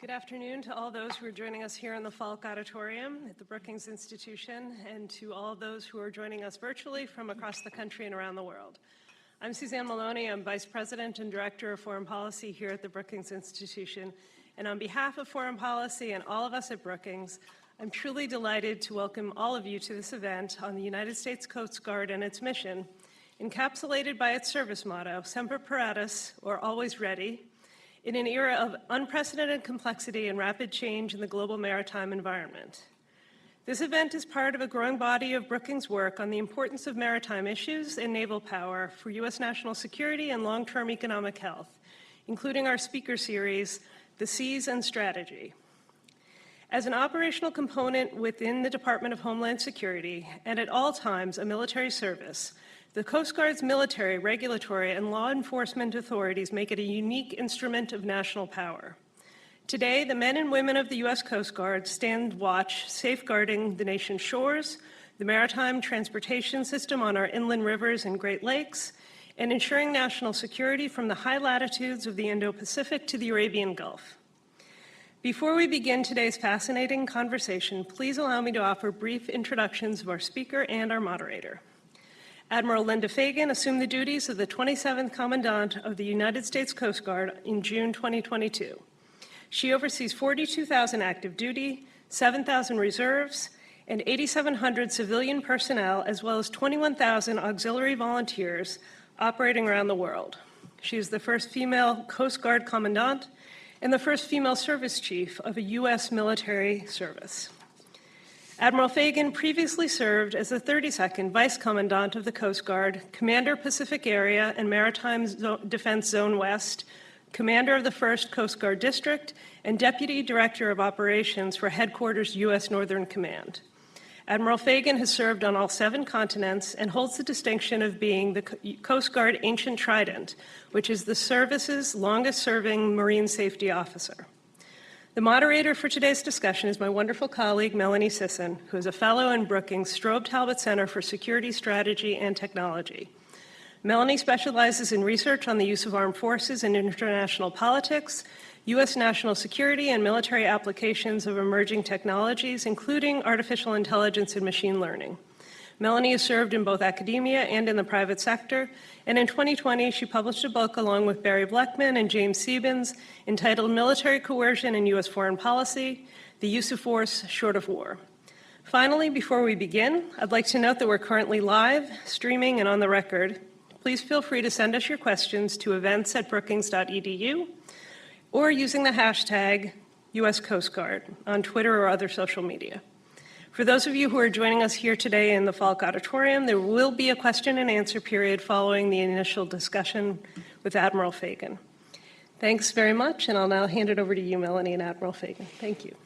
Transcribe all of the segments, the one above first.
Good afternoon to all those who are joining us here in the Falk Auditorium at the Brookings Institution, and to all those who are joining us virtually from across the country and around the world. I'm Suzanne Maloney. I'm Vice President and Director of Foreign Policy here at the Brookings Institution. And on behalf of Foreign Policy and all of us at Brookings, I'm truly delighted to welcome all of you to this event on the United States Coast Guard and its mission, encapsulated by its service motto, Semper Paratus, or Always Ready, in an era of unprecedented complexity and rapid change in the global maritime environment. This event is part of a growing body of Brookings' work on the importance of maritime issues and naval power for U.S. national security and long-term economic health, including our speaker series, The Seas and Strategy. As an operational component within the Department of Homeland Security, and at all times a military service, the Coast Guard's military, regulatory, and law enforcement authorities make it a unique instrument of national power. Today, the men and women of the U.S. Coast Guard stand watch, safeguarding the nation's shores, the maritime transportation system on our inland rivers and Great Lakes, and ensuring national security from the high latitudes of the Indo-Pacific to the Arabian Gulf. Before we begin today's fascinating conversation, please allow me to offer brief introductions of our speaker and our moderator. Admiral Linda Fagan assumed the duties of the 27th Commandant of the United States Coast Guard in June 2022. She oversees 42,000 active duty, 7,000 reserves, and 8,700 civilian personnel, as well as 21,000 auxiliary volunteers operating around the world. She is the first female Coast Guard Commandant and the first female service chief of a U.S. military service. Admiral Fagan previously served as the 32nd Vice Commandant of the Coast Guard, Commander Pacific Area and Maritime Defense Zone West, Commander of the 1st Coast Guard District, and Deputy Director of Operations for Headquarters U.S. Northern Command. Admiral Fagan has served on all 7 continents and holds the distinction of being the Coast Guard Ancient Trident, which is the service's longest-serving Marine Safety Officer. The moderator for today's discussion is my wonderful colleague, Melanie Sisson, who is a fellow in Brookings' Strobe Talbott Center for Security, Strategy, and Technology. Melanie specializes in research on the use of armed forces in international politics, U.S. national security, and military applications of emerging technologies, including artificial intelligence and machine learning. Melanie has served in both academia and in the private sector, and in 2020, she published a book along with Barry Bleckman and James Sebens entitled Military Coercion in U.S. Foreign Policy, The Use of Force Short of War. Finally, before we begin, I'd like to note that we're currently live, streaming, and on the record. Please feel free to send us your questions to events@brookings.edu or using the hashtag US Coast Guard on Twitter or other social media. For those of you who are joining us here today in the Falk Auditorium, there will be a question and answer period following the initial discussion with Admiral Fagan. Thanks very much, and I'll now hand it over to you, Melanie, and Admiral Fagan. Thank you.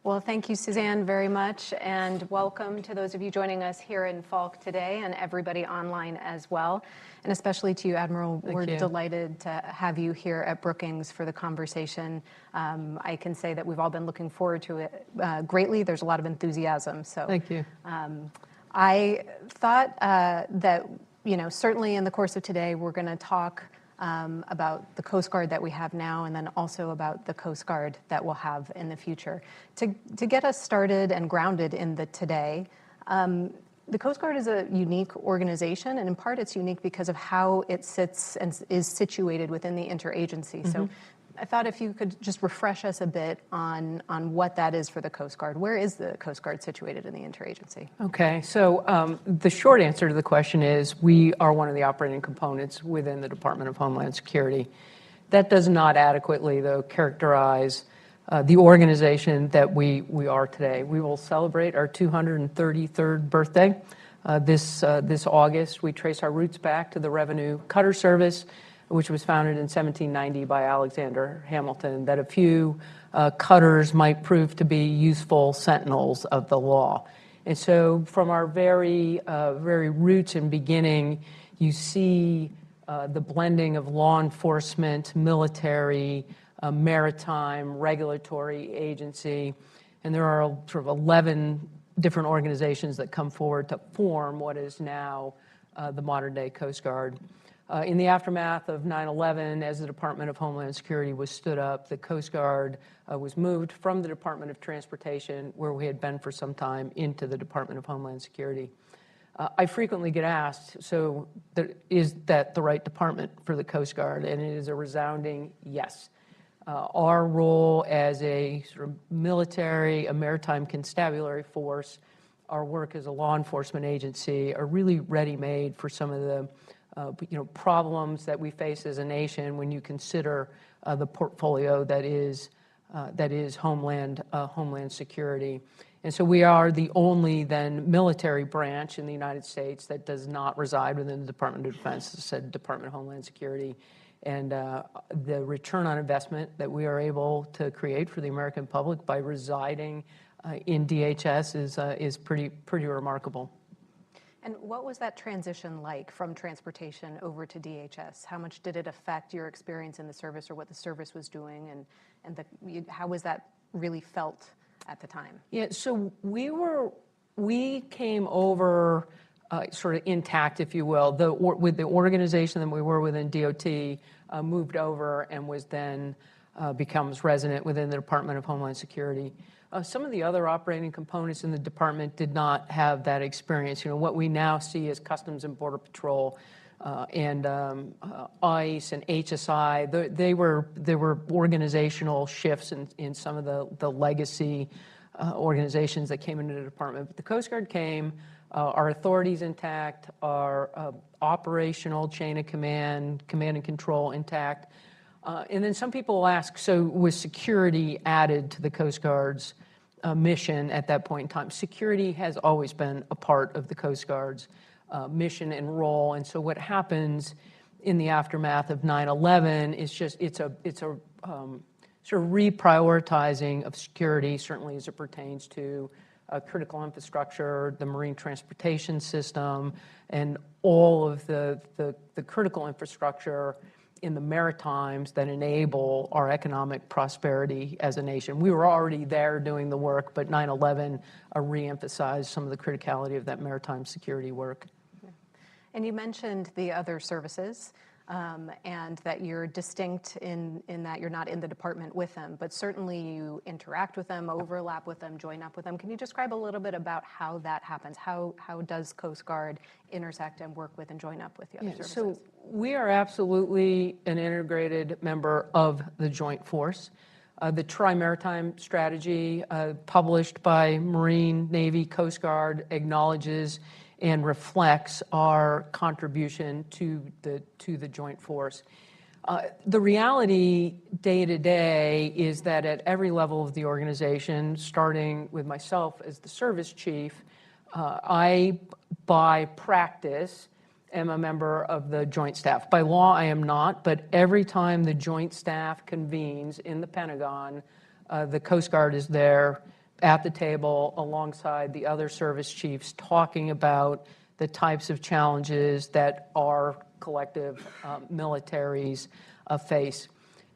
Well, thank you, Suzanne, very much, and welcome to those of you joining us here in Falk today and everybody online as well, and especially to you, Admiral. We're delighted to have you here at Brookings for the conversation. I can say that we've all been looking forward to it greatly. There's a lot of enthusiasm. So thank you. I thought that, certainly in the course of today, we're going to talk about the Coast Guard that we have now, and then also about the Coast Guard that we'll have in the future. To get us started and grounded in the today, the Coast Guard is a unique organization, and in part it's unique because of how it sits and is situated within the interagency. Mm-hmm. So I thought if you could just refresh us a bit on what that is for the Coast Guard. Where is the Coast Guard situated in the interagency? Okay, so the short answer to the question is we are one of the operating components within the Department of Homeland Security. That does not adequately, though, characterize the organization that we are today. We will celebrate our 233rd birthday this August. We trace our roots back to the Revenue Cutter Service, which was founded in 1790 by Alexander Hamilton, that a few cutters might prove to be useful sentinels of the law. And so from our very roots and beginning, you see the blending of law enforcement, military, maritime, regulatory agency, and there are sort of 11 different organizations that come forward to form what is now the modern-day Coast Guard. In the aftermath of 9/11, as the Department of Homeland Security was stood up, the Coast Guard was moved from the Department of Transportation, where we had been for some time, into the Department of Homeland Security. I frequently get asked, so is that the right department for the Coast Guard? And it is a resounding yes. Our role as a sort of military, a maritime constabulary force, our work as a law enforcement agency are really ready-made for some of the problems that we face as a nation when you consider the portfolio that is Homeland Security. And so we are the only then military branch in the United States that does not reside within the Department of Defense, as I said, Department of Homeland Security. And the return on investment that we are able to create for the American public by residing in DHS is pretty remarkable. And what was that transition like from transportation over to DHS? How much did it affect your experience in the service or what the service was doing, and how was that really felt at the time? Yeah, so we came over sort of intact, if you will. With the organization that we were within DOT, moved over and was then becomes resident within the Department of Homeland Security. Some of the other operating components in the department did not have that experience. What we now see is Customs and Border Patrol and ICE and HSI. There were organizational shifts in some of the legacy organizations that came into the department. But the Coast Guard came, our authorities intact, our operational chain of command and control intact. And then some people will ask, so was security added to the Coast Guard's mission at that point in time? Security has always been a part of the Coast Guard's mission and role. And so what happens in the aftermath of 9/11 is just, it's a sort of reprioritizing of security, certainly as it pertains to critical infrastructure, the marine transportation system, and all of the critical infrastructure in the maritimes that enable our economic prosperity as a nation. We were already there doing the work, but 9/11 re-emphasized some of the criticality of that maritime security work. And you mentioned the other services, and that you're distinct in that you're not in the department with them, but certainly you interact with them, overlap with them, join up with them. Can you describe a little bit about how that happens? How does Coast Guard intersect and work with and join up with the other services? So we are absolutely an integrated member of the Joint Force. The Tri-Maritime Strategy, published by Marine, Navy, Coast Guard, acknowledges and reflects our contribution to the Joint Force. The reality day to day is that at every level of the organization, starting with myself as the service chief, I, by practice, am a member of the Joint Staff. By law, I am not, but every time the Joint Staff convenes in the Pentagon, the Coast Guard is there at the table alongside the other service chiefs talking about the types of challenges that our collective militaries face.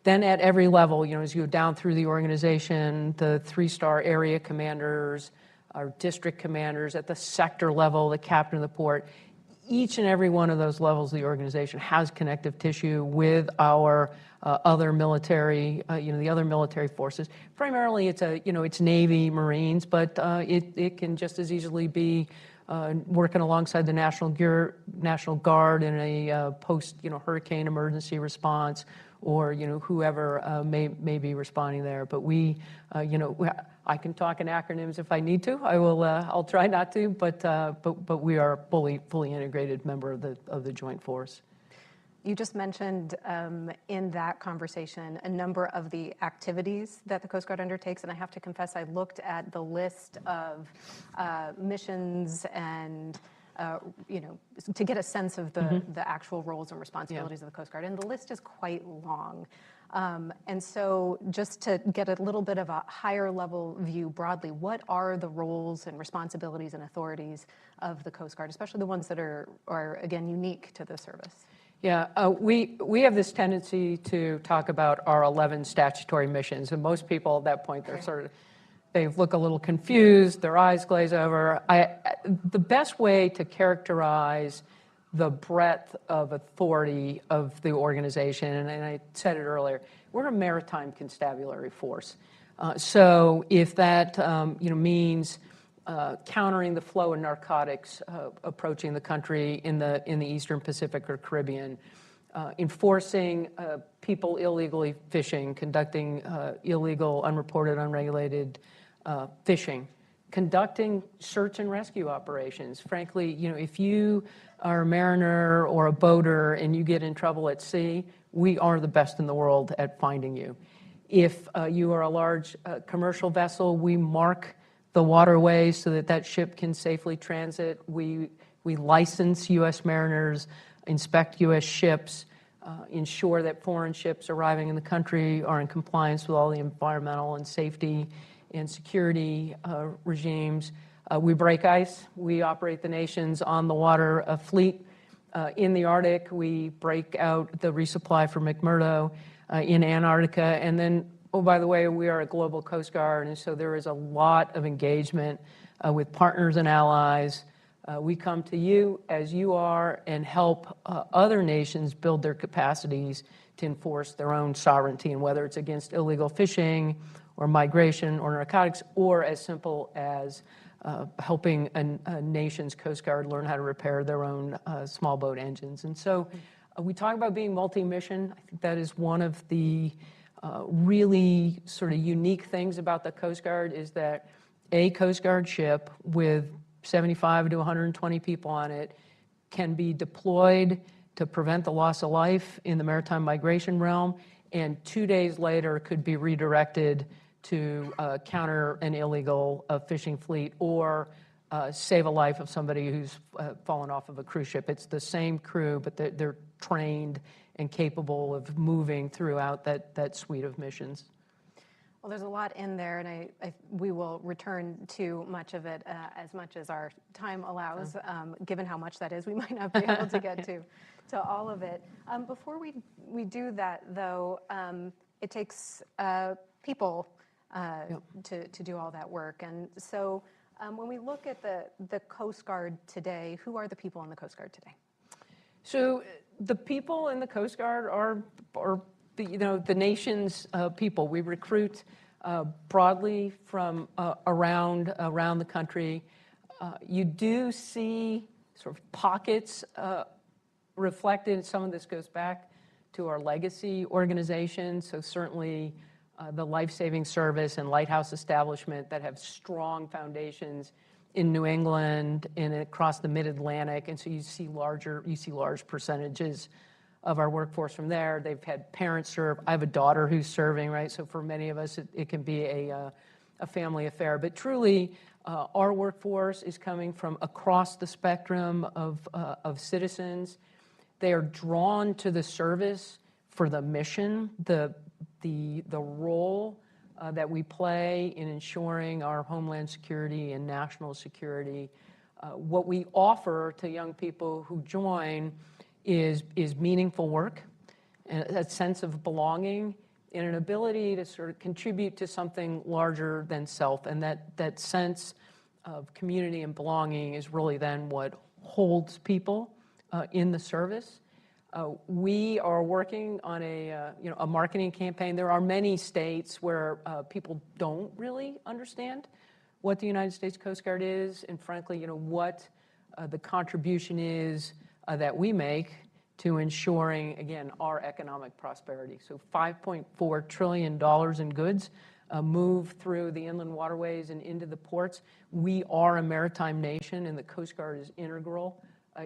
Then at every level, as you go down through the organization, the 3-star area commanders, our district commanders, at the sector level, the captain of the port, each and every one of those levels of the organization has connective tissue with our other military, the other military forces. Primarily, it's Navy, Marines, but it can just as easily be working alongside the National Guard in a post-hurricane emergency response, or whoever may be responding there. But I can talk in acronyms if I need to. I'll try not to, but we are fully integrated member of the Joint Force. You just mentioned in that conversation a number of the activities that the Coast Guard undertakes, and I have to confess I looked at the list of missions and to get a sense of the actual roles and responsibilities of the Coast Guard, and the list is quite long. And so just to get a little bit of a higher level view broadly, what are the roles and responsibilities and authorities of the Coast Guard, especially the ones that are again, unique to the service? Yeah, we have this tendency to talk about our 11 statutory missions, and most people at that point, they look a little confused, their eyes glaze over. The best way to characterize the breadth of authority of the organization. And I said it earlier, we're a maritime constabulary force. So if that means countering the flow of narcotics approaching the country in the Eastern Pacific or Caribbean, enforcing people illegally fishing, conducting illegal, unreported, unregulated fishing, conducting search and rescue operations. Frankly, if you are a mariner or a boater and you get in trouble at sea, we are the best in the world at finding you. If you are a large commercial vessel, we mark the waterways so that that ship can safely transit. We license U.S. mariners, inspect U.S. ships, ensure that foreign ships arriving in the country are in compliance with all the environmental and safety and security regimes. We break ice. We operate the nation's on-the-water fleet. In the Arctic, we break out the resupply for McMurdo in Antarctica. And then, oh, by the way, we are a global Coast Guard, and so there is a lot of engagement with partners and allies. We come to you as you are and help other nations build their capacities to enforce their own sovereignty, and whether it's against illegal fishing or migration or narcotics, or as simple as helping a nation's Coast Guard learn how to repair their own small boat engines. And so we talk about being multi-mission. I think that is one of the really sort of unique things about the Coast Guard is that a Coast Guard ship with 75 to 120 people on it can be deployed to prevent the loss of life in the maritime migration realm, and 2 days later could be redirected to counter an illegal fishing fleet or save a life of somebody who's fallen off of a cruise ship. It's the same crew, but they're trained and capable of moving throughout that suite of missions. Well, there's a lot in there, and we will return to much of it as much as our time allows. Given how much that is, we might not be able to get to all of it. Before we do that, though, it takes people to do all that work. And so when we look at the Coast Guard today, who are the people in the Coast Guard today? So the people in the Coast Guard are the nation's people. We recruit broadly from around the country. You do see sort of pockets reflected. Some of this goes back to our legacy organization. So certainly the Life-Saving Service and Lighthouse Establishment that have strong foundations in New England and across the Mid-Atlantic, and so you see large percentages of our workforce from there. They've had parents serve. I have a daughter who's serving, right? So for many of us, it can be a family affair. But truly, our workforce is coming from across the spectrum of citizens. They are drawn to the service for the mission, the role that we play in ensuring our homeland security and national security. What we offer to young people who join is meaningful work, and a sense of belonging, and an ability to sort of contribute to something larger than self. And that sense of community and belonging is really then what holds people in the service. We are working on a marketing campaign. There are many states where people don't really understand what the United States Coast Guard is, and frankly, what the contribution is that we make to ensuring, again, our economic prosperity. So $5.4 trillion in goods move through the inland waterways and into the ports. We are a maritime nation, and the Coast Guard is integral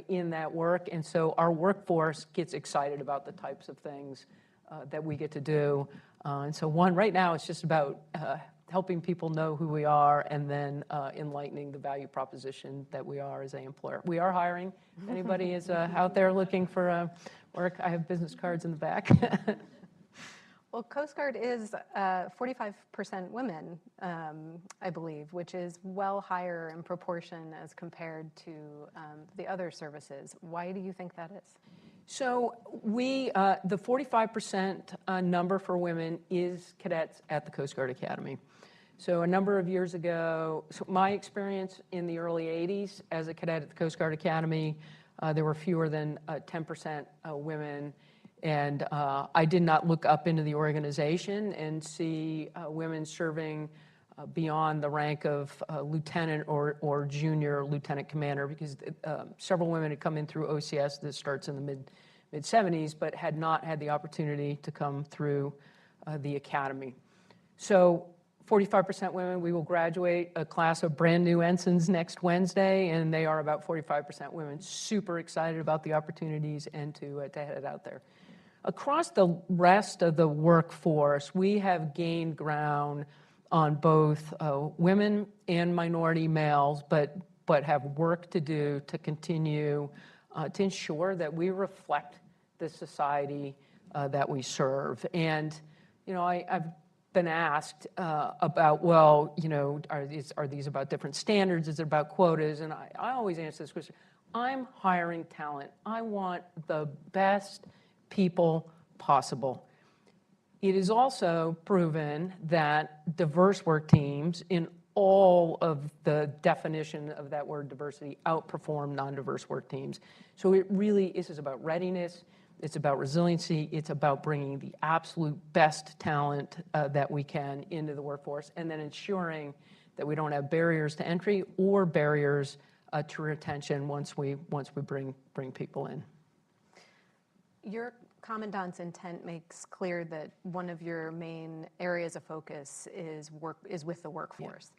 in that work. And so our workforce gets excited about the types of things that we get to do. And so right now, it's just about helping people know who we are and then enlightening the value proposition that we are as an employer. We are hiring. If anybody is out there looking for work, I have business cards in the back. Well, Coast Guard is 45% women, I believe, which is well higher in proportion as compared to the other services. Why do you think that is? So the 45% number for women is cadets at the Coast Guard Academy. So a number of years ago, my experience in the early 80s as a cadet at the Coast Guard Academy, There were fewer than 10% women. And I did not look up into the organization and see women serving beyond the rank of lieutenant or junior lieutenant commander, because several women had come in through OCS. This starts in the mid-70s, but had not had the opportunity to come through the academy. So 45% women. We will graduate a class of brand new ensigns next Wednesday, and they are about 45% women. Super excited about the opportunities and to head out there. Across the rest of the workforce, we have gained ground on both women and minority males, but have work to do to continue to ensure that we reflect the society that we serve. And, you know, I've been asked about, well, you know, are these about different standards? Is it about quotas? And I always answer this question. I'm hiring talent. I want the best people possible. It is also proven that diverse work teams, in all of the definition of that word diversity, outperform non-diverse work teams. So it really is about readiness. It's about resiliency. It's about bringing the absolute best talent that we can into the workforce, and then ensuring that we don't have barriers to entry or barriers to retention once we bring people in. Your Commandant's intent makes clear that one of your main areas of focus is with the workforce.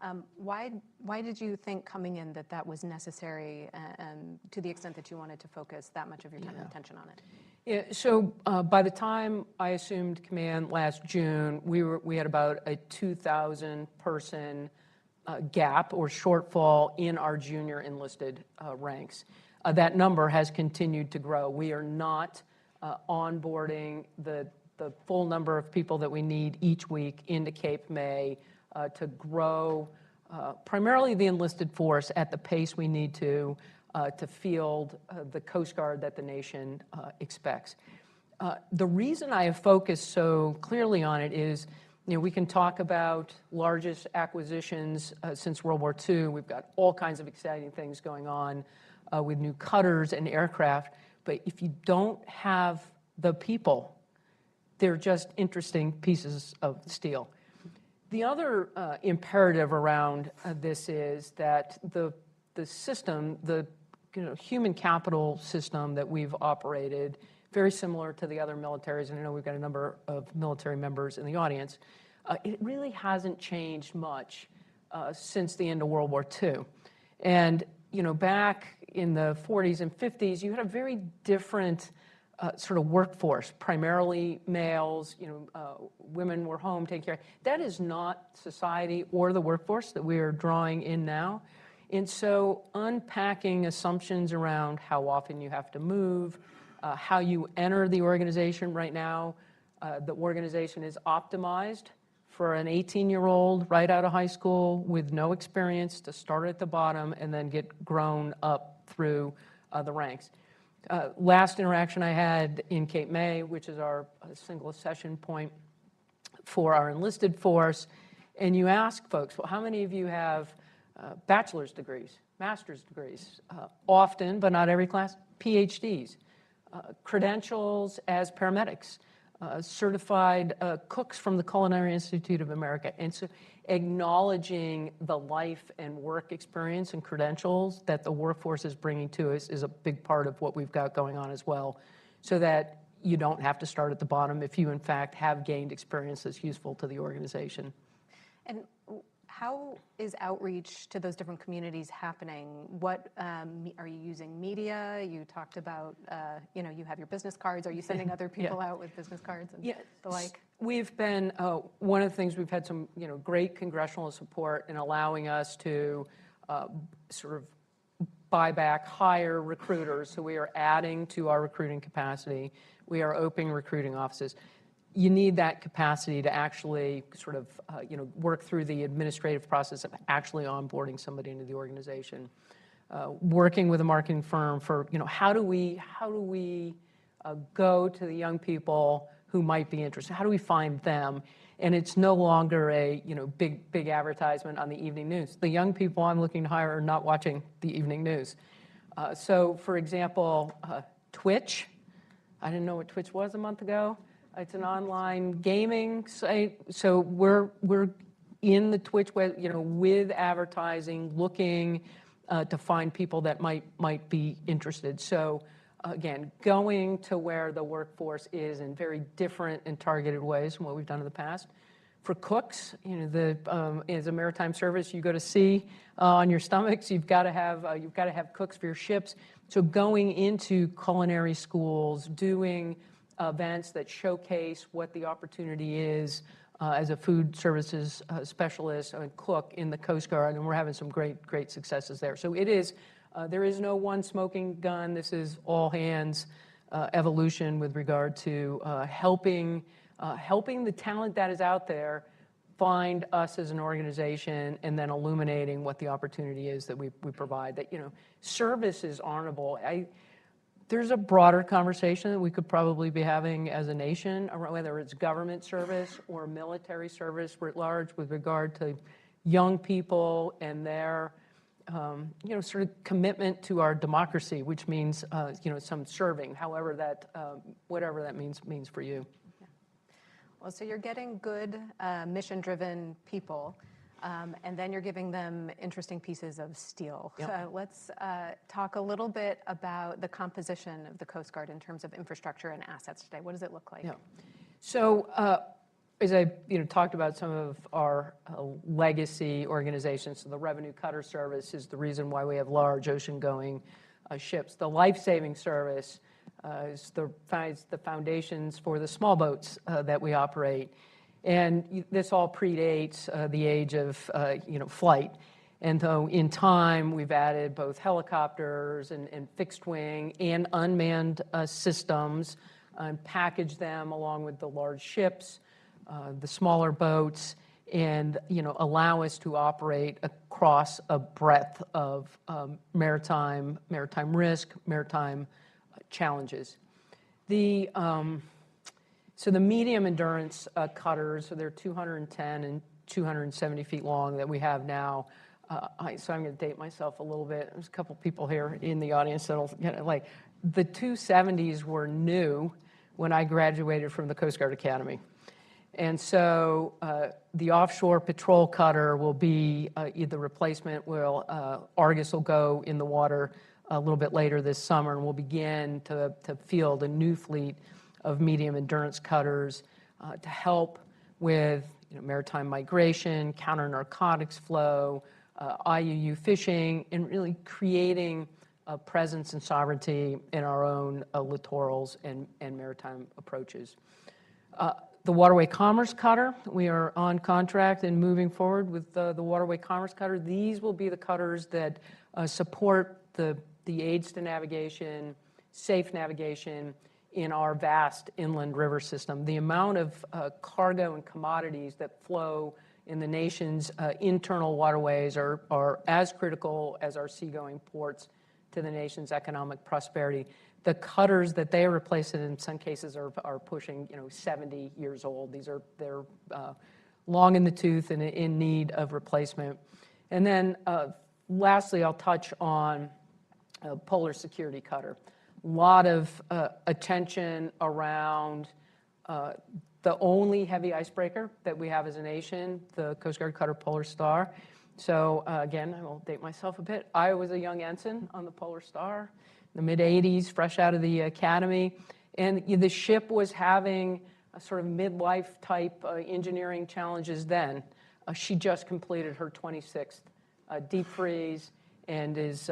Yeah. Why did you think coming in that was necessary, and to the extent that you wanted to focus that much of your time and attention on it? Yeah, so by the time I assumed command last June, we had about a 2,000 person gap or shortfall in our junior enlisted ranks. That number has continued to grow. We are not onboarding the full number of people that we need each week into Cape May to grow primarily the enlisted force at the pace we need to field the Coast Guard that the nation expects. The reason I have focused so clearly on it is, you know, we can talk about largest acquisitions since World War II. We've got all kinds of exciting things going on with new cutters and aircraft. But if you don't have the people, they're just interesting pieces of steel. The other imperative around this is that the system, the human capital system that we've operated, very similar to the other militaries, and I know we've got a number of military members in the audience, it really hasn't changed much since the end of World War II. And, you know, back in the 40s and 50s, you had a very different sort of workforce, primarily males, you know, women were home taking care. That is not society or the workforce that we are drawing in now. And so unpacking assumptions around how often you have to move, how you enter the organization right now, the organization is optimized for an 18-year-old right out of high school with no experience to start at the bottom and then get grown up through the ranks. Last interaction I had in Cape May, which is our single session point for our enlisted force, and you ask folks, well, how many of you have bachelor's degrees, master's degrees? Often, but not every class, PhDs, credentials as paramedics, certified cooks from the Culinary Institute of America. And so acknowledging the life and work experience and credentials that the workforce is bringing to us is a big part of what we've got going on as well, so that you don't have to start at the bottom if you, in fact, have gained experience that's useful to the organization. And how is outreach to those different communities happening? What are you using media? You talked about, you know, you have your business cards. Are you sending other people out with business cards and the like? We've been, one of the things we've had some, you know, great congressional support in allowing us to sort of buy back, hire recruiters. So we are adding to our recruiting capacity. We are opening recruiting offices. You need that capacity to actually sort of, you know, work through the administrative process of actually onboarding somebody into the organization. Working with a marketing firm for, you know, how do we go to the young people who might be interested? How do we find them? And it's no longer a, you know, big advertisement on the evening news. The young people I'm looking to hire are not watching the evening news. So, for example, Twitch. I didn't know what Twitch was a month ago. It's an online gaming site. So we're in the Twitch, with advertising, looking to find people that might be interested. So again, going to where the workforce is in very different and targeted ways from what we've done in the past. For cooks, as a maritime service, you go to sea on your stomachs. You've got to have cooks for your ships. So going into culinary schools, doing events that showcase what the opportunity is as a food services specialist and cook in the Coast Guard, and we're having some great successes there. So it is. There is no one smoking gun. This is all hands evolution with regard to helping the talent that is out there find us as an organization, and then illuminating what the opportunity is that we provide. That service is honorable. There's a broader conversation that we could probably be having as a nation, around whether it's government service or military service writ large, with regard to young people and their sort of commitment to our democracy, which means some serving, whatever that means for you. Well, so you're getting good mission-driven people, and then you're giving them interesting pieces of steel. Yep. So let's talk a little bit about the composition of the Coast Guard in terms of infrastructure and assets today. What does it look like? Yeah. So as I talked about some of our legacy organizations, so the Revenue Cutter Service is the reason why we have large ocean-going ships. The Life-Saving Service is the foundations for the small boats that we operate. And this all predates the age of flight. And though in time we've added both helicopters and fixed wing and unmanned systems, and packaged them along with the large ships, the smaller boats, and allow us to operate across a breadth of maritime risk, maritime challenges. So the medium endurance cutters, so they're 210 and 270 feet long that we have now. So I'm going to date myself a little bit. There's a couple people here in the audience that'll the 270s were new when I graduated from the Coast Guard Academy. And so the offshore patrol cutter will be the replacement. Argus will go in the water a little bit later this summer, and we'll begin to field a new fleet of medium endurance cutters to help with maritime migration, counter narcotics flow, IUU fishing, and really creating a presence and sovereignty in our own littorals and maritime approaches. The Waterway Commerce Cutter, we are on contract and moving forward with the Waterway Commerce Cutter. These will be the cutters that support the aids to navigation, safe navigation in our vast inland river system. The amount of cargo and commodities that flow in the nation's internal waterways are as critical as our seagoing ports to the nation's economic prosperity. The cutters that they are replacing in some cases are pushing 70 years old. They're long in the tooth and in need of replacement. And then lastly, I'll touch on Polar Security Cutter. A lot of attention around the only heavy icebreaker that we have as a nation, the Coast Guard Cutter Polar Star. So again, I will date myself a bit. I was a young ensign on the Polar Star in the mid-'80s, fresh out of the academy. And the ship was having a sort of midlife type engineering challenges then. She just completed her 26th deep freeze and is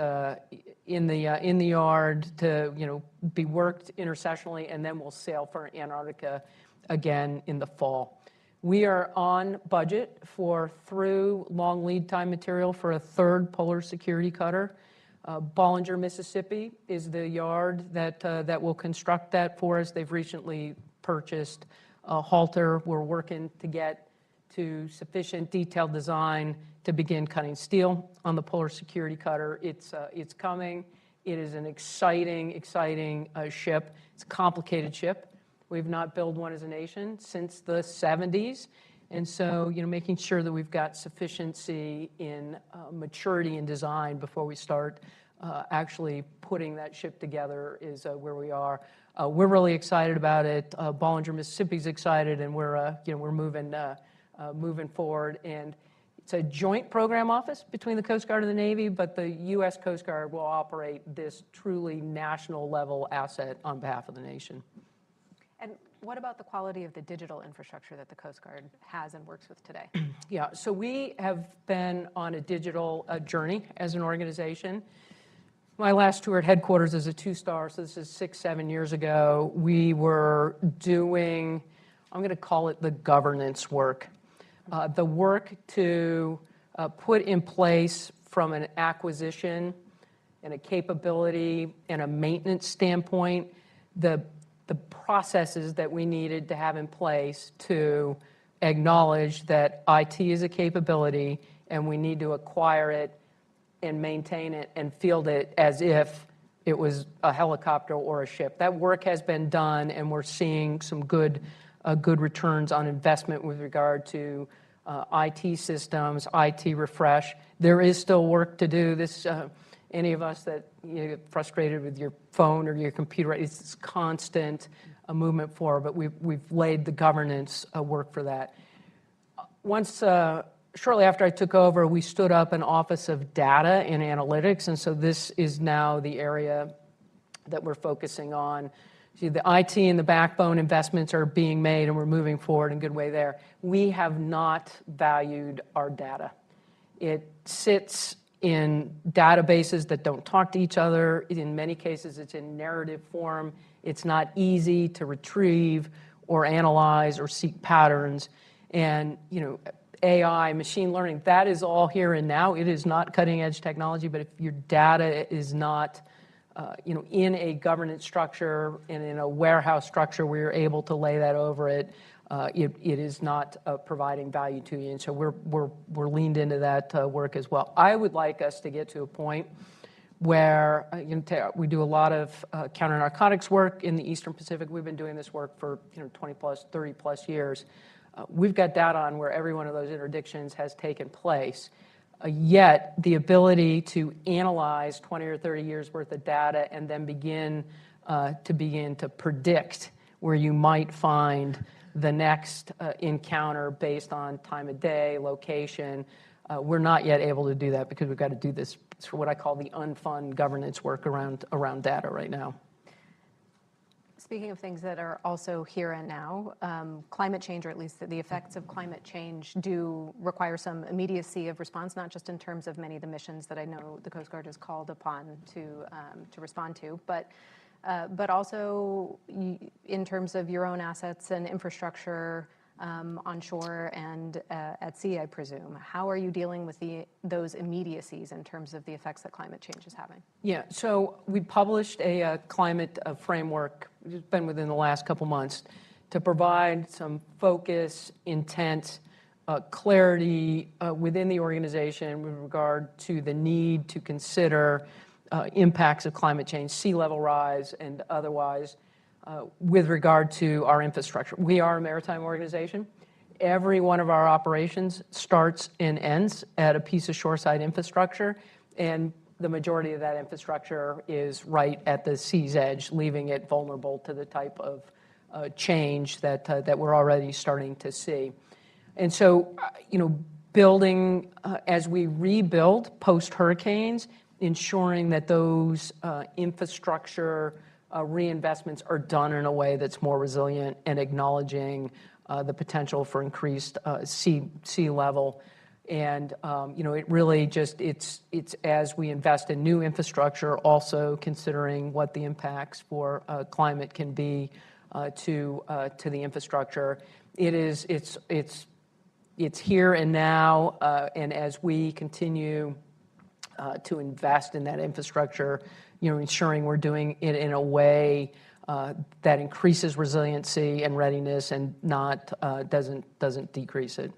in the yard to be worked intersessionally, and then we'll sail for Antarctica again in the fall. We are on budget through long lead time material for a third Polar Security Cutter. Bollinger, Mississippi is the yard that will construct that for us. They've recently purchased a halter. We're working to get to sufficient detailed design to begin cutting steel on the Polar Security Cutter. It's coming. It is an exciting ship. It's a complicated ship. We've not built one as a nation since the 70s. And so, making sure that we've got sufficiency in maturity and design before we start actually putting that ship together is where we are. We're really excited about it. Ballinger, Mississippi's excited, and we're moving forward. And it's a joint program office between the Coast Guard and the Navy, but the U.S. Coast Guard will operate this truly national level asset on behalf of the nation. And what about the quality of the digital infrastructure that the Coast Guard has and works with today? Yeah, so we have been on a digital journey as an organization. My last tour at headquarters as a 2-star, so this is 6-7 years ago. We were doing, I'm going to call it the governance work. The work to put in place from an acquisition and a capability and a maintenance standpoint, the processes that we needed to have in place to acknowledge that IT is a capability and we need to acquire it and maintain it and field it as if it was a helicopter or a ship. That work has been done, and we're seeing some good returns on investment with regard to IT systems, IT refresh. There is still work to do. Any of us that get frustrated with your phone or your computer, it's this constant movement forward, but we've laid the governance work for that. Shortly after I took over, we stood up an Office of Data and Analytics, and so this is now the area that we're focusing on. See, the IT and the backbone investments are being made, and we're moving forward in a good way there. We have not valued our data. It sits in databases that don't talk to each other. In many cases, it's in narrative form. It's not easy to retrieve or analyze or seek patterns. And, AI, machine learning, that is all here and now. It is not cutting-edge technology, but if your data is not in a governance structure and in a warehouse structure where you're able to lay that over it, it is not providing value to you. And so we're leaned into that work as well. I would like us to get to a point where we do a lot of counter-narcotics work in the Eastern Pacific. We've been doing this work for 20-plus, 30-plus years. We've got data on where every one of those interdictions has taken place. Yet the ability to analyze 20 or 30 years worth of data and then begin to predict where you might find the next encounter based on time of day, location, we're not yet able to do that because we've got to do this for what I call the unfun governance work around data right now. Speaking of things that are also here and now, climate change, or at least the effects of climate change, do require some immediacy of response, not just in terms of many of the missions that I know the Coast Guard is called upon to respond to, but also in terms of your own assets and infrastructure on shore and at sea, I presume. How are you dealing with those immediacies in terms of the effects that climate change is having? Yeah, so we published a climate framework, it's been within the last couple months, to provide some focus, intent, clarity within the organization with regard to the need to consider impacts of climate change, sea level rise, and otherwise, with regard to our infrastructure. We are a maritime organization. Every one of our operations starts and ends at a piece of shoreside infrastructure, and the majority of that infrastructure is right at the sea's edge, leaving it vulnerable to the type of change that we're already starting to see. And so, building, as we rebuild post-hurricanes, ensuring that those infrastructure reinvestments are done in a way that's more resilient and acknowledging the potential for increased sea level. And it really just it's as we invest in new infrastructure, also considering what the impacts for climate can be to the infrastructure. It's here and now, and as we continue to invest in that infrastructure, ensuring we're doing it in a way that increases resiliency and readiness and doesn't decrease it.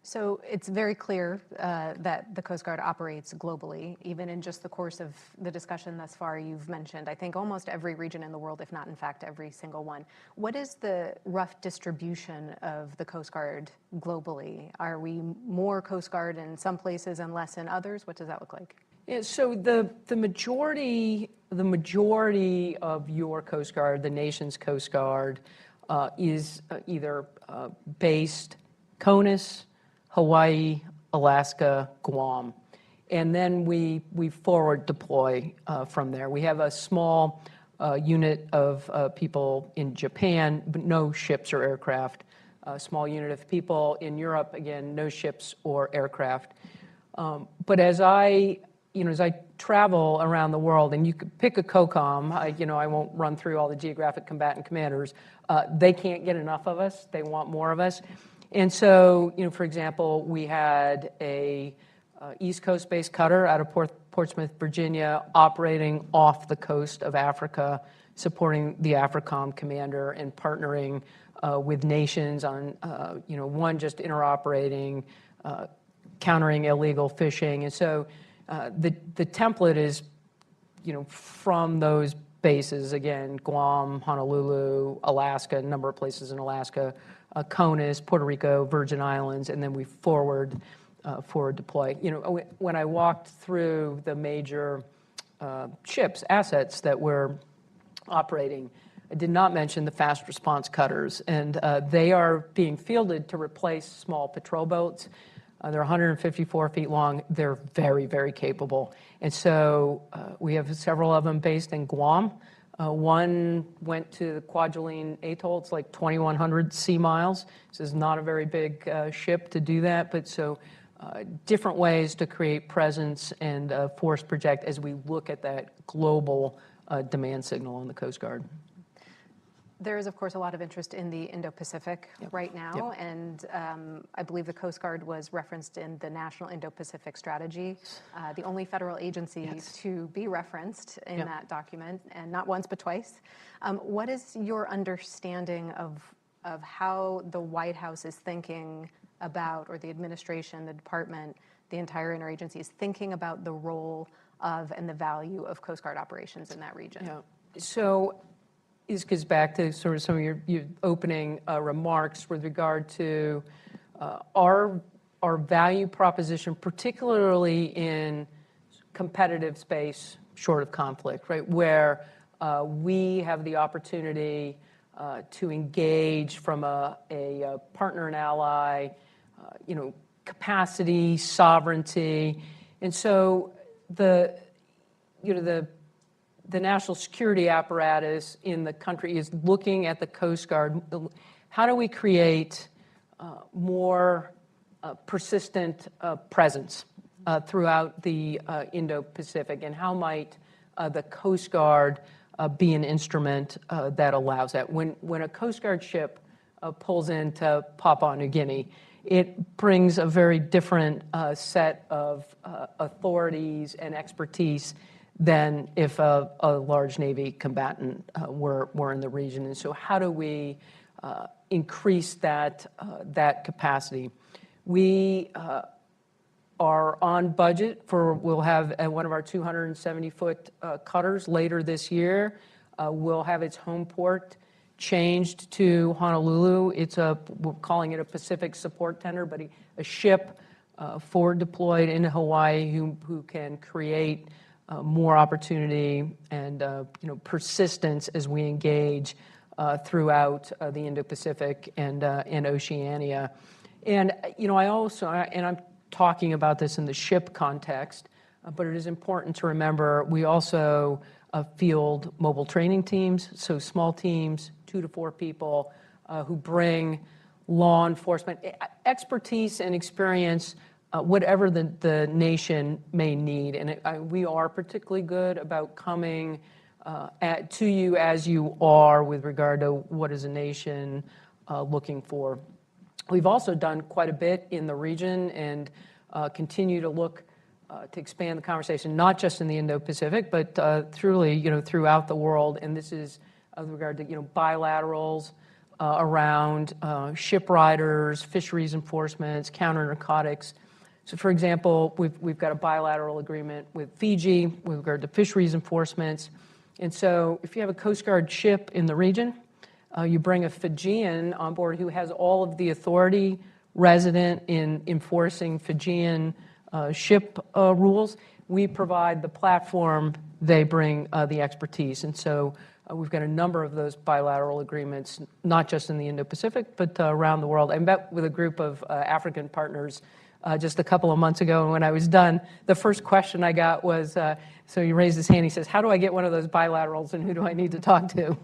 So it's very clear that the Coast Guard operates globally. Even in just the course of the discussion thus far, you've mentioned, I think, almost every region in the world, if not, in fact, every single one. What is the rough distribution of the Coast Guard globally? Are we more Coast Guard in some places and less in others? What does that look like? Yeah, so the majority of your Coast Guard, the nation's Coast Guard, is either based CONUS, Hawaii, Alaska, Guam, and then we forward deploy from there. We have a small unit of people in Japan, but no ships or aircraft. A small unit of people in Europe, again, no ships or aircraft. But as I travel around the world, and you could pick a COCOM, I won't run through all the geographic combatant commanders. They can't get enough of us. They want more of us. And so, for example, we had a East Coast-based cutter out of Portsmouth, Virginia, operating off the coast of Africa, supporting the AFRICOM commander and partnering with nations on, one, just interoperating, countering illegal fishing. And so the template is, from those bases, again, Guam, Honolulu, Alaska, a number of places in Alaska, CONUS, Puerto Rico, Virgin Islands, and then we forward deploy. When I walked through the major ships, assets that we're operating, I did not mention the fast response cutters, and they are being fielded to replace small patrol boats. They're 154 feet long. They're very, very capable. And so we have several of them based in Guam. One went to the Kwajalein Atoll. It's like 2,100 sea miles. This is not a very big ship to do that, but so different ways to create presence and force project as we look at that global demand signal on the Coast Guard. There is, of course, a lot of interest in the Indo-Pacific right now, and I believe the Coast Guard was referenced in the National Indo-Pacific Strategy, the only federal agency to be referenced in that document, and not once but twice. What is your understanding of how the White House is thinking about, or the administration, the department, the entire interagency is thinking about the role of and the value of Coast Guard operations in that region? Yeah. So this goes back to sort of some of your opening remarks with regard to our value proposition, particularly in competitive space short of conflict, right, where we have the opportunity to engage from a partner and ally, capacity, sovereignty. And so the national security apparatus in the country is looking at the Coast Guard. How do we create more persistent presence throughout the Indo-Pacific, and how might the Coast Guard be an instrument that allows that? When a Coast Guard ship pulls into Papua New Guinea, it brings a very different set of authorities and expertise than if a large Navy combatant were in the region. And so how do we increase that capacity? We are on budget we'll have one of our 270-foot cutters later this year. We'll have its home port changed to Honolulu. We're calling it a Pacific support tender, but a ship forward deployed into Hawaii who can create more opportunity and persistence as we engage throughout the Indo-Pacific and Oceania. And I'm talking about this in the ship context, but it is important to remember we also field mobile training teams, so small teams, 2 to 4 people who bring law enforcement expertise and experience, whatever the nation may need. And we are particularly good about coming to you as you are with regard to what is a nation looking for. We've also done quite a bit in the region and continue to look to expand the conversation, not just in the Indo-Pacific, but truly, throughout the world. And this is with regard to, bilaterals around ship riders, fisheries enforcements, counter-narcotics. So, for example, we've got a bilateral agreement with Fiji with regard to fisheries enforcements. And so if you have a Coast Guard ship in the region, you bring a Fijian on board who has all of the authority resident in enforcing Fijian ship rules. We provide the platform, they bring the expertise. And so we've got a number of those bilateral agreements, not just in the Indo-Pacific, but around the world. I met with a group of African partners just a couple of months ago, and when I was done, the first question I got was, so he raised his hand, he says, how do I get one of those bilaterals, and who do I need to talk to?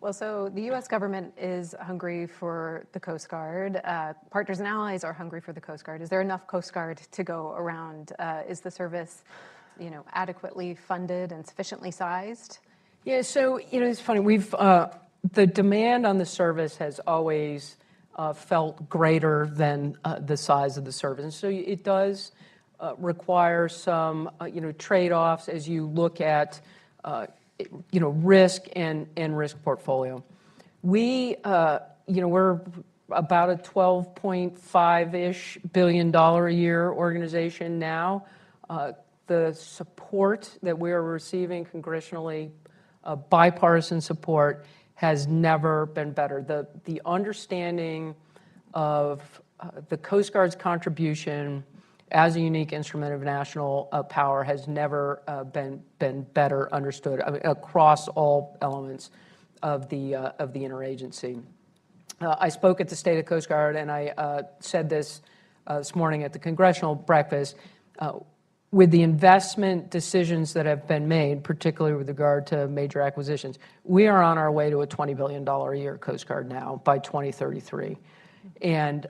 Well, so the U.S. government is hungry for the Coast Guard. Partners and allies are hungry for the Coast Guard. Is there enough Coast Guard to go around? Is the service, adequately funded and sufficiently sized? Yeah, so, it's funny. The demand on the service has always felt greater than the size of the service. And so it does require some, trade-offs as you look at risk and risk portfolio. We're about a $12.5-ish billion a year organization now. The support that we are receiving congressionally, bipartisan support, has never been better. The understanding of the Coast Guard's contribution as a unique instrument of national power has never been better understood, across all elements of the interagency. I spoke at the State of Coast Guard, and I said this morning at the congressional breakfast. With the investment decisions that have been made, particularly with regard to major acquisitions, we are on our way to a $20 billion a year Coast Guard now by 2033. And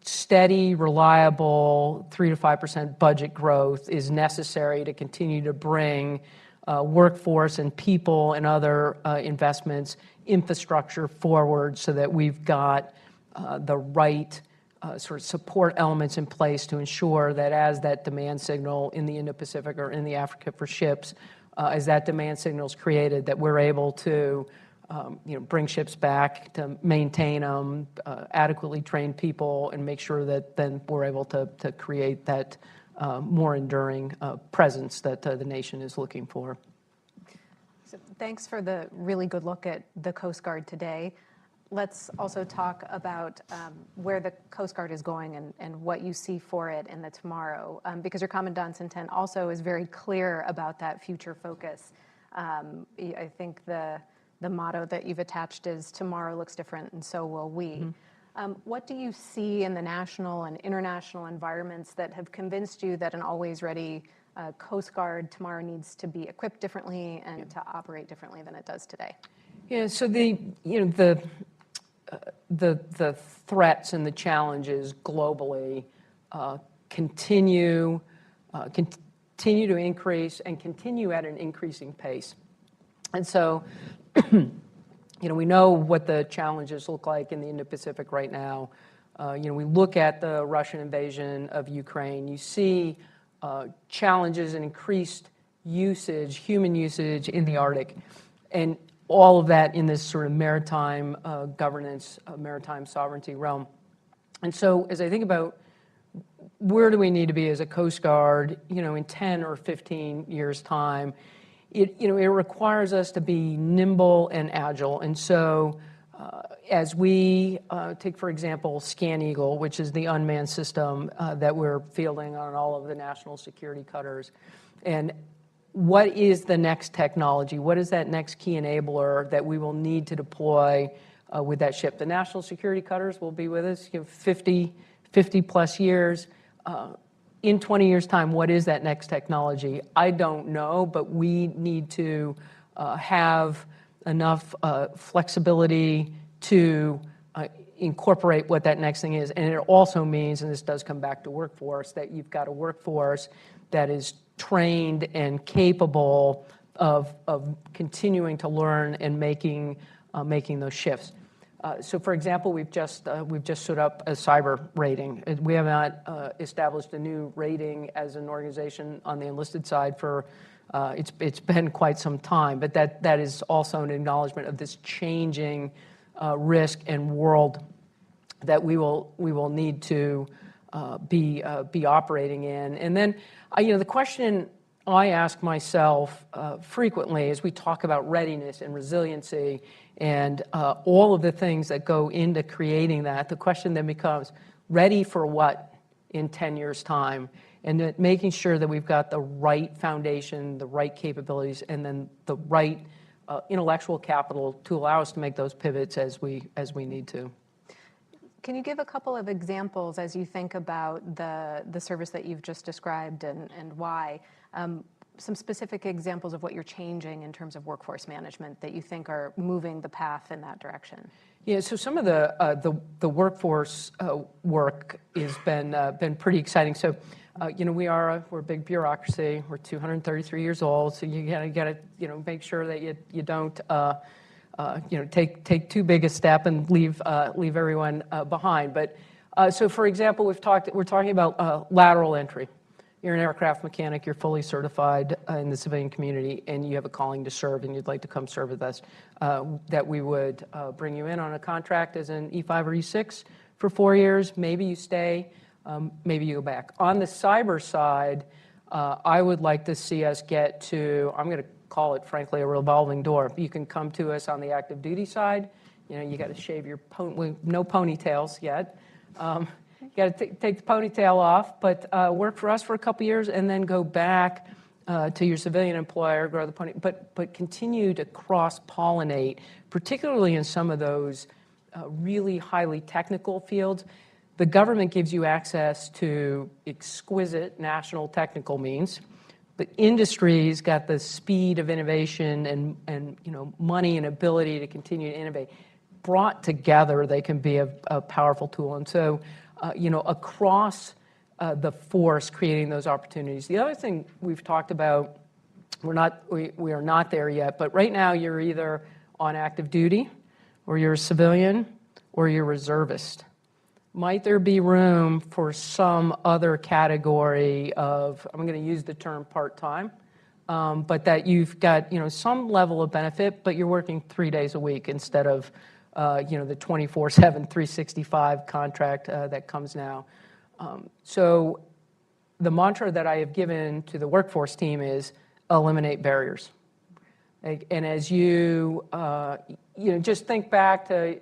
steady, reliable 3 to 5% budget growth is necessary to continue to bring workforce and people and other investments, infrastructure forward, so that we've got the right sort of support elements in place to ensure that as that demand signal in the Indo-Pacific or in the Africa for ships, as that demand signal is created, that we're able to bring ships back, to maintain them, adequately train people, and make sure that then we're able to create that more enduring presence that the nation is looking for. So thanks for the really good look at the Coast Guard today. Let's also talk about where the Coast Guard is going and what you see for it in the tomorrow, because your Commandant's intent also is very clear about that future focus. I think the motto that you've attached is "Tomorrow looks different, and so will we." Mm-hmm. What do you see in the national and international environments that have convinced you that an always ready Coast Guard tomorrow needs to be equipped differently and to operate differently than it does today? Yeah, so the threats and the challenges globally continue to increase and continue at an increasing pace. And so, we know what the challenges look like in the Indo-Pacific right now. We look at the Russian invasion of Ukraine. You see challenges and increased usage, human usage in the Arctic. And all of that in this sort of maritime governance, maritime sovereignty realm. And so as I think about where do we need to be as a Coast Guard, in 10 or 15 years' time, it requires us to be nimble and agile. And so as we take, for example, Scan Eagle, which is the unmanned system that we're fielding on all of the national security cutters, and what is the next technology? What is that next key enabler that we will need to deploy with that ship? The national security cutters will be with us 50 plus years. In 20 years' time, what is that next technology? I don't know, but we need to have enough flexibility to incorporate what that next thing is. And it also means, and this does come back to workforce, that you've got a workforce that is trained and capable of continuing to learn and making those shifts. So, for example, we've just stood up a cyber rating. We have not established a new rating as an organization on the enlisted side for it's been quite some time. But that is also an acknowledgement of this changing risk and world that we will need to be operating in. And then, the question I ask myself frequently as we talk about readiness and resiliency and all of the things that go into creating that, the question then becomes, ready for what in 10 years' time? and that making sure that we've got the right foundation, the right capabilities, and then the right intellectual capital to allow us to make those pivots as we need to. Can you give a couple of examples as you think about the service that you've just described and why? Some specific examples of what you're changing in terms of workforce management that you think are moving the path in that direction. Yeah, so some of the workforce work has been pretty exciting. So, we're a big bureaucracy. We're 233 years old, so you gotta make sure that you don't take too big a step and leave everyone behind. But so, for example, we're talking about lateral entry. You're an aircraft mechanic, you're fully certified in the civilian community, and you have a calling to serve, and you'd like to come serve with us, that we would bring you in on a contract as an E5 or E6 for 4 years. Maybe you stay, maybe you go back. On the cyber side, I would like to see us get to, I'm going to call it, frankly, a revolving door. You can come to us on the active duty side. You got to shave your, no ponytails yet. You got to take the ponytail off, but work for us for a couple years and then go back to your civilian employer, grow the pony, but continue to cross-pollinate, particularly in some of those really highly technical fields. The government gives you access to exquisite national technical means. The industry's got the speed of innovation and money and ability to continue to innovate. Brought together, they can be a powerful tool. And so, across the force, creating those opportunities. The other thing we've talked about, we are not there yet, but right now you're either on active duty, or you're a civilian, or you're a reservist. Might there be room for some other category of, I'm going to use the term part-time, but that you've got some level of benefit, but you're working 3 days a week instead of the 24/7, 365 contract that comes now. So the mantra that I have given to the workforce team is eliminate barriers. And as you just think back to,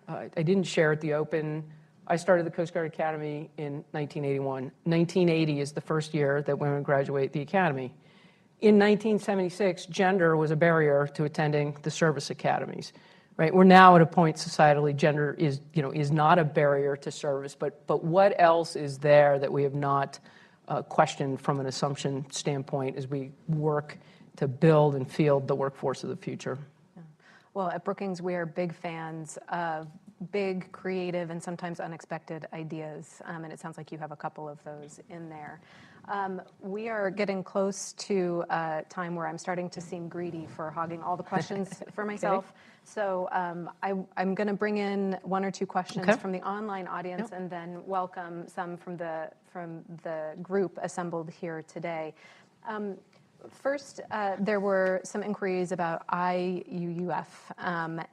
I didn't share at the open. I started the Coast Guard Academy in 1981. 1980 is the first year that women graduate the academy. In 1976, gender was a barrier to attending the service academies. Right, we're now at a point societally gender is not a barrier to service, but what else is there that we have not questioned from an assumption standpoint as we work to build and field the workforce of the future? Yeah. Well, at Brookings, we are big fans of big, creative, and sometimes unexpected ideas, and it sounds like you have a couple of those in there. We are getting close to a time where I'm starting to seem greedy for hogging all the questions for myself. Okay. So I'm going to bring in 1 or 2 questions from the online audience, and then welcome some from the group assembled here today. First, there were some inquiries about IUUF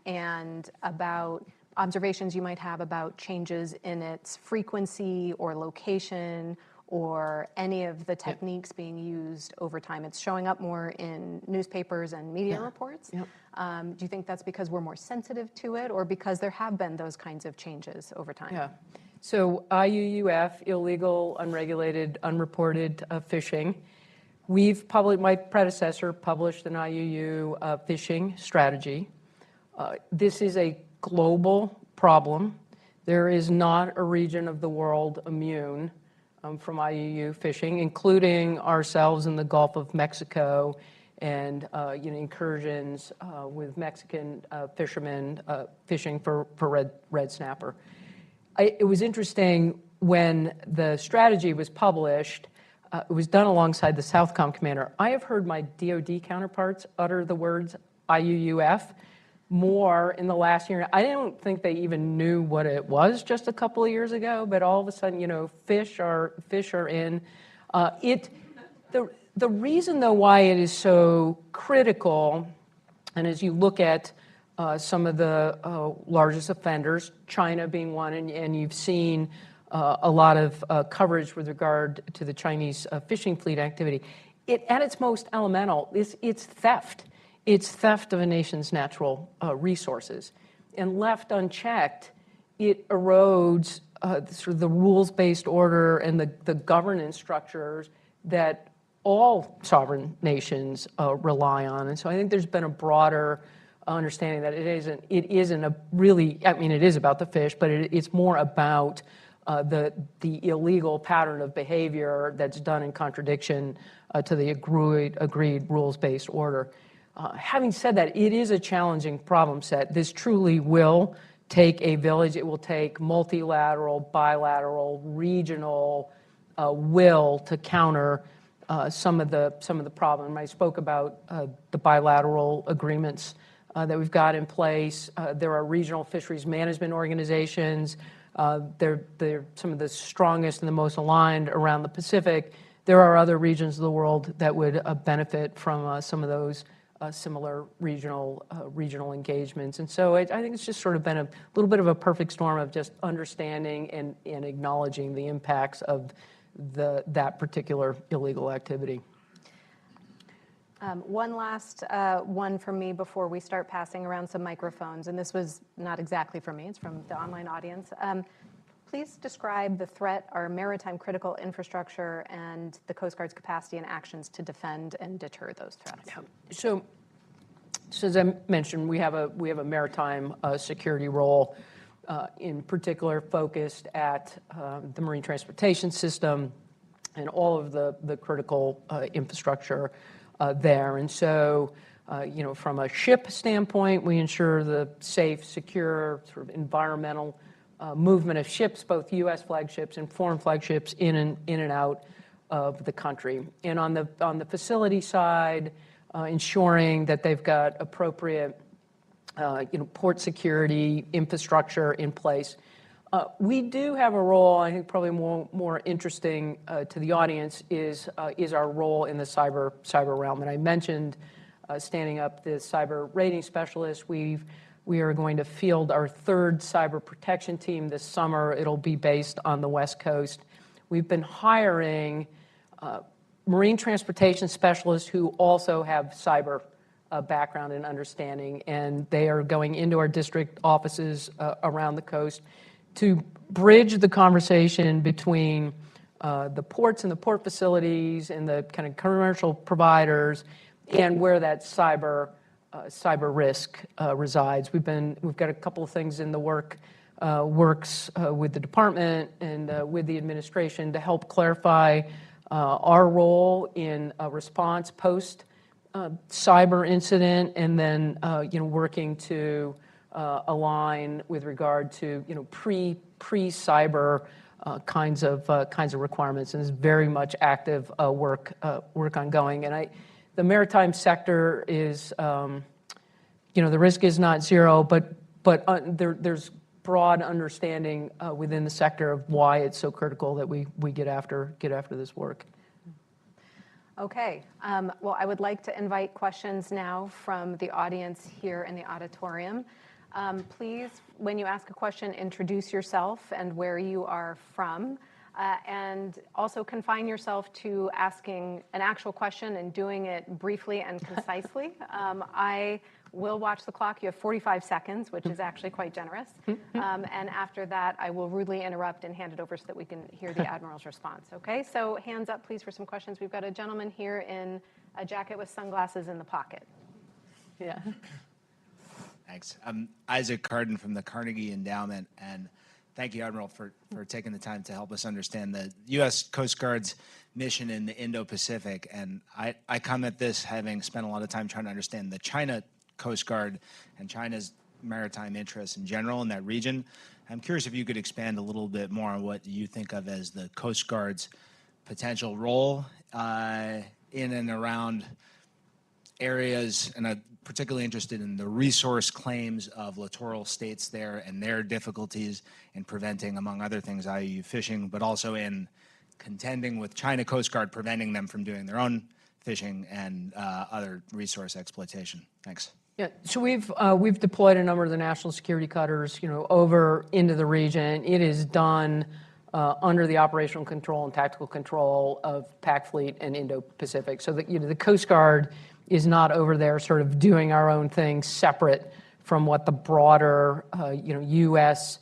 and about observations you might have about changes in its frequency or location or any of the techniques being used over time. It's showing up more in newspapers and media reports. Yep. Do you think that's because we're more sensitive to it, or because there have been those kinds of changes over time? Yeah. So IUUF, illegal, unregulated, unreported fishing. My predecessor published an IUU fishing strategy. This is a global problem. There is not a region of the world immune from IUU fishing, including ourselves in the Gulf of Mexico and incursions with Mexican fishermen fishing for red snapper. It was interesting when the strategy was published. It was done alongside the Southcom commander. I have heard my DoD counterparts utter the words IUUF more in the last year. I don't think they even knew what it was just a couple of years ago, but all of a sudden, fish are in. The reason, though, why it is so critical, and as you look at some of the largest offenders, China being one, and you've seen a lot of coverage with regard to the Chinese fishing fleet activity, at its most elemental, it's theft. It's theft of a nation's natural resources. And left unchecked, it erodes sort of the rules-based order and the governance structures that all sovereign nations rely on. And so I think there's been a broader understanding that it isn't a really, I mean, it is about the fish, but it's more about the illegal pattern of behavior that's done in contradiction to the agreed rules-based order. Having said that, it is a challenging problem set. This truly will take a village. It will take multilateral, bilateral, regional will to counter some of the problem. I spoke about the bilateral agreements that we've got in place. There are regional fisheries management organizations. They're some of the strongest and the most aligned around the Pacific. There are other regions of the world that would benefit from some of those similar regional engagements. And so I think it's just sort of been a little bit of a perfect storm of just understanding and acknowledging the impacts of that particular illegal activity. One last one from me before we start passing around some microphones, and this was not exactly from me, it's from the online audience. Please describe the threat, our maritime critical infrastructure, and the Coast Guard's capacity and actions to defend and deter those threats. Yeah. So as I mentioned, we have a maritime security role, in particular focused at the marine transportation system and all of the critical infrastructure there. And so, from a ship standpoint, we ensure the safe, secure, sort of environmental movement of ships, both U.S. flagships and foreign flagships, in and out of the country. And on the facility side, ensuring that they've got appropriate, port security infrastructure in place. We do have a role. I think probably more interesting to the audience is our role in the cyber realm. And I mentioned standing up the cyber rating specialist. We are going to field our third cyber protection team this summer. It'll be based on the West Coast. We've been hiring marine transportation specialists who also have cyber background and understanding, and they are going into our district offices around the coast to bridge the conversation between the ports and the port facilities and the kind of commercial providers and where that cyber risk resides. We've got a couple of things in the works with the department and with the administration to help clarify our role in a response post cyber incident, and then working to align with regard to pre-cyber kinds of requirements. And there's very much active work ongoing. And the maritime sector is, the risk is not zero, but there's broad understanding within the sector of why it's so critical that we get after this work. Okay. Well, I would like to invite questions now from the audience here in the auditorium. Please, when you ask a question, introduce yourself and where you are from. And also confine yourself to asking an actual question and doing it briefly and concisely. I will watch the clock. You have 45 seconds, which is actually quite generous. And after that, I will rudely interrupt and hand it over so that we can hear the Admiral's response. Okay, so hands up, please, for some questions. We've got a gentleman here in a jacket with sunglasses in the pocket. Yeah. Thanks. I'm Isaac Carden from the Carnegie Endowment, and thank you, Admiral, for taking the time to help us understand the U.S. Coast Guard's mission in the Indo-Pacific. And I come at this having spent a lot of time trying to understand the China Coast Guard and China's maritime interests in general in that region. I'm curious if you could expand a little bit more on what you think of as the Coast Guard's potential role in and around areas, and I'm particularly interested in the resource claims of littoral states there and their difficulties in preventing, among other things, IUU fishing, but also in contending with China Coast Guard, preventing them from doing their own fishing and other resource exploitation. Thanks. Yeah, so we've deployed a number of the national security cutters, over into the region. It is done under the operational control and tactical control of PAC Fleet and Indo-Pacific. So that the Coast Guard is not over there sort of doing our own thing separate from what the broader U.S.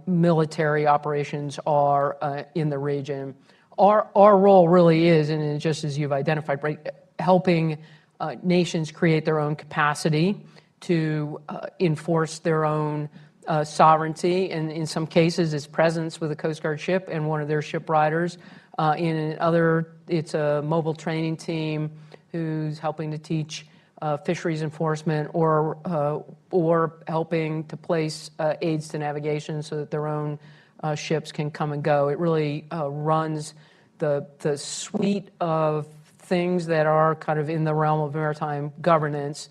military operations are in the region. Our role really is, and just as you've identified, right, helping nations create their own capacity to enforce their own sovereignty, and in some cases it's presence with a Coast Guard ship and one of their ship riders. In other, it's a mobile training team who's helping to teach fisheries enforcement or helping to place aids to navigation so that their own ships can come and go. It really runs the suite of things that are kind of in the realm of maritime governance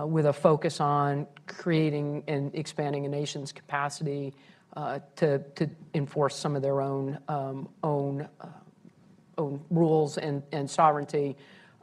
with a focus on creating and expanding a nation's capacity to enforce some of their own rules and sovereignty.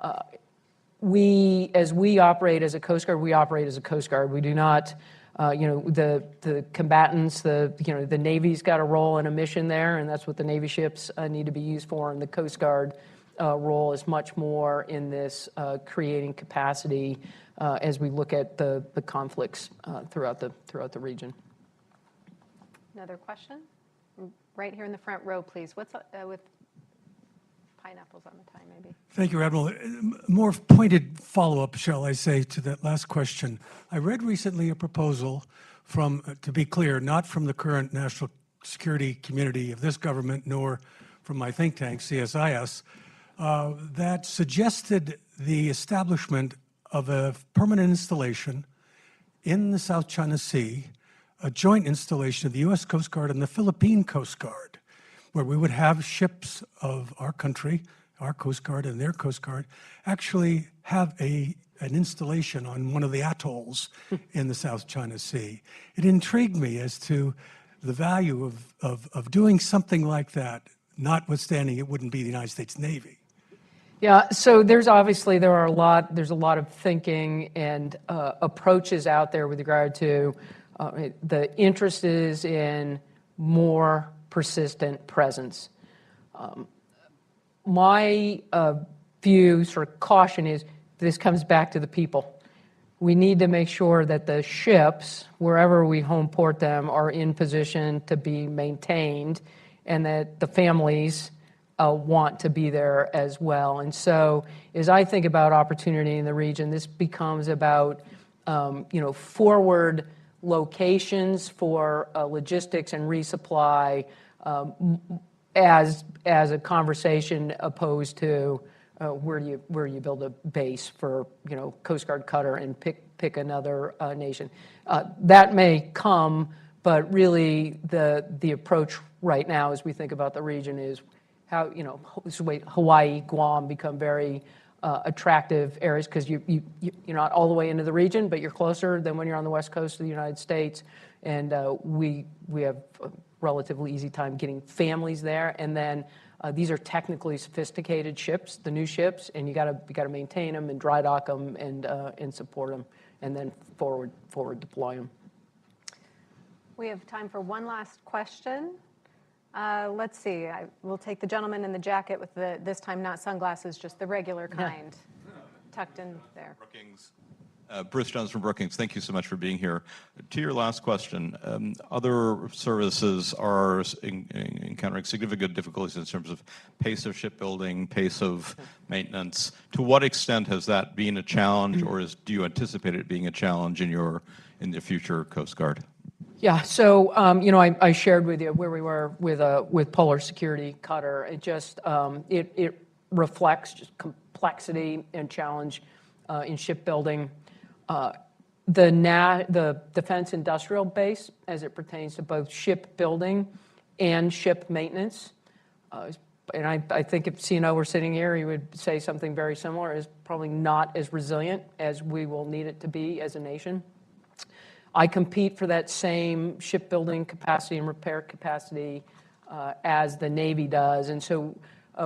As we operate as a Coast Guard, we operate as a Coast Guard. We do not, the combatants, the Navy's got a role and a mission there, and that's what the Navy ships need to be used for. And the Coast Guard role is much more in this creating capacity as we look at the conflicts throughout the region. Another question? Right here in the front row, please. What's with pineapples on the tie, maybe? Thank you, Admiral. More pointed follow-up, shall I say, to that last question. I read recently a proposal from, to be clear, not from the current national security community of this government, nor from my think tank, CSIS, that suggested the establishment of a permanent installation in the South China Sea, a joint installation of the U.S. Coast Guard and the Philippine Coast Guard, where we would have ships of our country, our Coast Guard and their Coast Guard, actually have an installation on one of the atolls in the South China Sea. It intrigued me as to the value of doing something like that, notwithstanding it wouldn't be the United States Navy. Yeah, so there's a lot of thinking and approaches out there with regard to the interest is in more persistent presence. My view, sort of caution, is this comes back to the people. We need to make sure that the ships, wherever we home port them, are in position to be maintained, and that the families want to be there as well. And so, as I think about opportunity in the region, this becomes about forward locations for logistics and resupply as a conversation opposed to where do you build a base for Coast Guard cutter and pick another nation. That may come, but really the approach right now as we think about the region is how Hawaii, Guam become very attractive areas because you're not all the way into the region, but you're closer than when you're on the west coast of the United States, and we have a relatively easy time getting families there. And then these are technically sophisticated ships, the new ships, and you got to maintain them and dry dock them and support them, and then forward deploy them. We have time for one last question. Let's see. We'll take the gentleman in the jacket with this time not sunglasses, just the regular kind, tucked in there. Brookings. Bruce Jones from Brookings. Thank you so much for being here. To your last question, other services are encountering significant difficulties in terms of pace of shipbuilding, pace of maintenance. To what extent has that been a challenge, or do you anticipate it being a challenge in the future Coast Guard? Yeah, so I shared with you where we were with Polar Security Cutter. It just it reflects just complexity and challenge in shipbuilding. The Defense Industrial Base, as it pertains to both shipbuilding and ship maintenance, and I think if CNO were sitting here, he would say something very similar, is probably not as resilient as we will need it to be as a nation. I compete for that same shipbuilding capacity and repair capacity as the Navy does. And so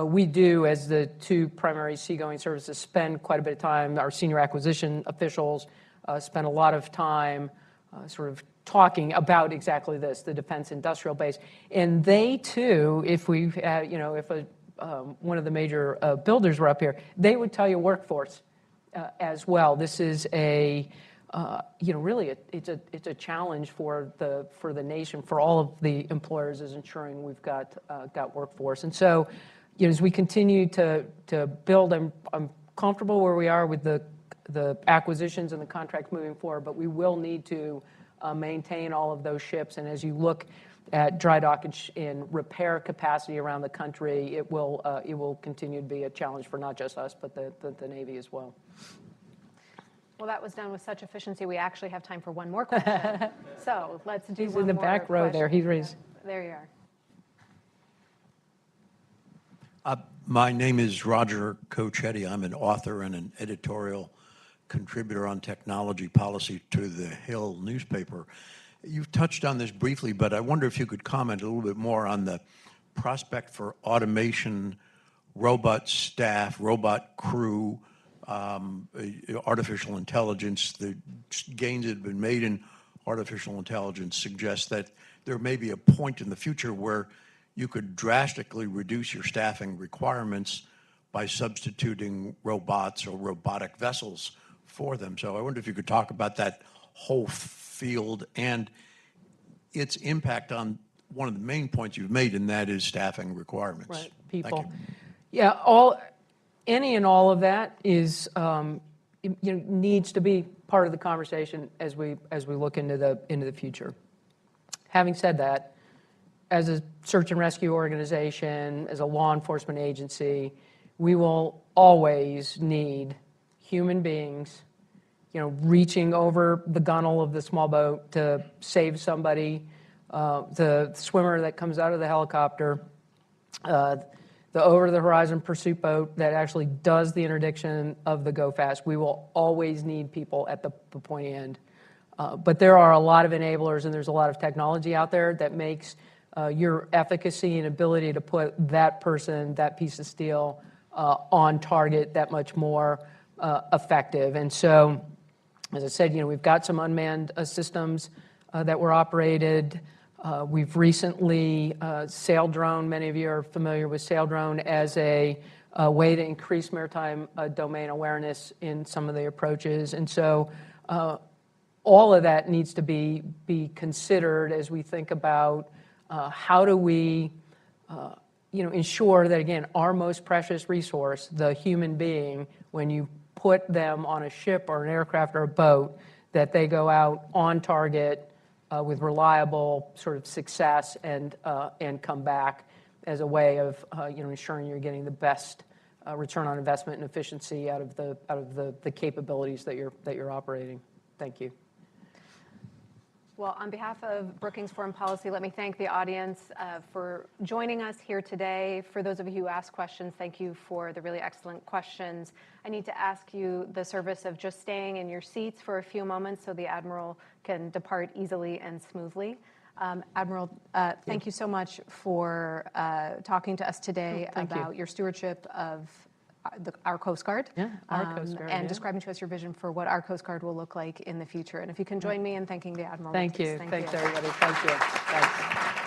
we do, as the two primary seagoing services, spend quite a bit of time, our senior acquisition officials spend a lot of time sort of talking about exactly this, the Defense Industrial Base. And they too, if one of the major builders were up here, they would tell you workforce as well. This is really it's a challenge for the nation, for all of the employers, is ensuring we've got workforce. And so, as we continue to build, I'm comfortable where we are with the acquisitions and the contracts moving forward, but we will need to maintain all of those ships. And as you look at dry dockage and repair capacity around the country, it will continue to be a challenge for not just us, but the Navy as well. Well, that was done with such efficiency, we actually have time for one more question. So let's do He's one in the more back row there. question. He's raised. There you are. My name is Roger Cochetti. I'm an author and an editorial contributor on technology policy to the Hill newspaper. You've touched on this briefly, but I wonder if you could comment a little bit more on the prospect for automation, robot staff, robot crew, artificial intelligence. The gains that have been made in artificial intelligence suggest that there may be a point in the future where you could drastically reduce your staffing requirements by substituting robots or robotic vessels for them. So I wonder if you could talk about that whole field and its impact on one of the main points you've made, and that is staffing requirements. Right, people. Thank you. Yeah, any and all of that is needs to be part of the conversation as we look into the future. Having said that, as a search and rescue organization, as a law enforcement agency, we will always need human beings, reaching over the gunwale of the small boat to save somebody, the swimmer that comes out of the helicopter, the over-the-horizon pursuit boat that actually does the interdiction of the go fast. We will always need people at the pointy end. But there are a lot of enablers, and there's a lot of technology out there that makes your efficacy and ability to put that person, that piece of steel, on target that much more effective. And so, as I said, we've got some unmanned systems that were operated. We've recently sail drone. Many of you are familiar with sail drone as a way to increase maritime domain awareness in some of the approaches. And so all of that needs to be considered as we think about how do we ensure that, again, our most precious resource, the human being, when you put them on a ship or an aircraft or a boat, that they go out on target with reliable sort of success and come back as a way of ensuring you're getting the best return on investment and efficiency out of the capabilities that you're operating. Thank you. Well, on behalf of Brookings Foreign Policy, let me thank the audience for joining us here today. For those of you who asked questions, thank you for the really excellent questions. I need to ask you the service of just staying in your seats for a few moments so the Admiral can depart easily and smoothly. Admiral, thank you so much for talking to us today about your stewardship of our Coast Guard. Yeah, our Coast Guard. And describing to us your vision for what our Coast Guard will look like in the future. And if you can join me in thanking the Admiral. Thank you. Thanks, everybody. Thank you. Thanks.